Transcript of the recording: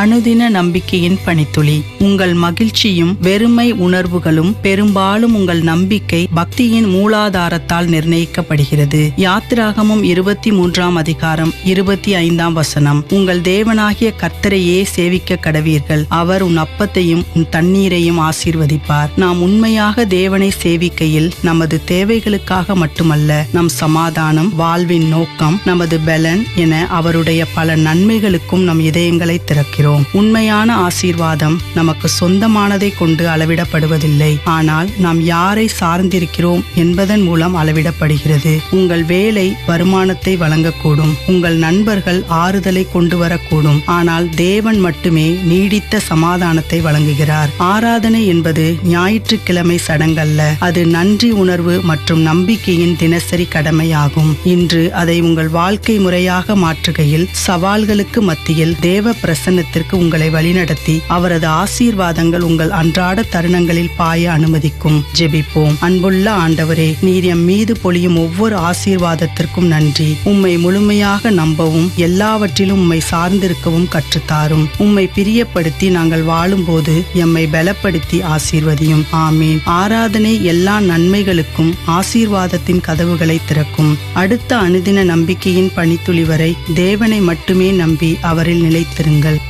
அனுதின நம்பிக்கையின் பனித்துளி. உங்கள் மகிழ்ச்சியும் வெறுமை உணர்வுகளும் பெரும்பாலும் உங்கள் நம்பிக்கை பக்தியின் மூலாதாரத்தால் நிர்ணயிக்கப்படுகிறது. யாத்திராகமம் 23 அதிகாரம் 25 உங்கள் தேவனாகிய கர்த்தரையே சேவிக்க கடவீர்கள், அவர் உன் அப்பத்தையும் உன் தண்ணீரையும் ஆசீர்வதிப்பார். நாம் உண்மையாக தேவனை சேவிக்கையில் நமது தேவைகளுக்காக மட்டுமல்ல, நம் சமாதானம், வாழ்வின் நோக்கம், நமது பலன் என அவருடைய பல நன்மைகளுக்கும் நம் இதயங்களை திறக்கிறோம். உண்மையான ஆசீர்வாதம் நமக்கு சொந்தமானதை கொண்டு அளவிடப்படுவதில்லை, ஆனால் நாம் யாரை சார்ந்திருக்கிறோம் என்பதன் மூலம் அளவிடப்படுகிறது. உங்கள் வேலை வருமானத்தை வழங்கக்கூடும், உங்கள் நண்பர்கள் ஆறுதலை கொண்டு வரக்கூடும், ஆனால் தேவன் மட்டுமே நீடித்த சமாதானத்தை வழங்குகிறார். ஆராதனை என்பது ஞாயிற்றுக்கிழமை சடங்கல்ல, அது நன்றி உணர்வு மற்றும் நம்பிக்கையின் தினசரி கடமையாகும். இன்று அதை உங்கள் வாழ்க்கை முறையாக மாற்றுகையில் சவால்களுக்கு மத்தியில் தேவ பிரசன்னத்திற்கு உங்களை வழிநடத்தி அவரது ஆசீர்வாதங்கள் உங்கள் அன்றாட தருணங்களில் பாய அனுமதிக்கும். ஜெபிப்போம். அன்புள்ள ஆண்டவரே, நீர் எம் மீது பொழியும் ஒவ்வொரு ஆசீர்வாதத்திற்கும் நன்றி. உம்மை முழுமையாக நம்பவும் எல்லாவற்றிலும் உம்மை சார்ந்திருக்கவும் கற்றுத்தாரும். உம்மை பிரியப்படுத்தி நாங்கள் வாழும்போது எம்மை பலப்படுத்தி ஆசீர்வதியும். ஆமீன். ஆராதனை எல்லா நன்மைகளுக்கும் ஆசீர்வாதத்தின் கதவுகளை திறக்கும். அடுத்த அனுதின நம்பிக்கையின் பனித்துளி வரை தேவனை மட்டுமே நம்பி அவரில் நிலைத்திருங்கள்.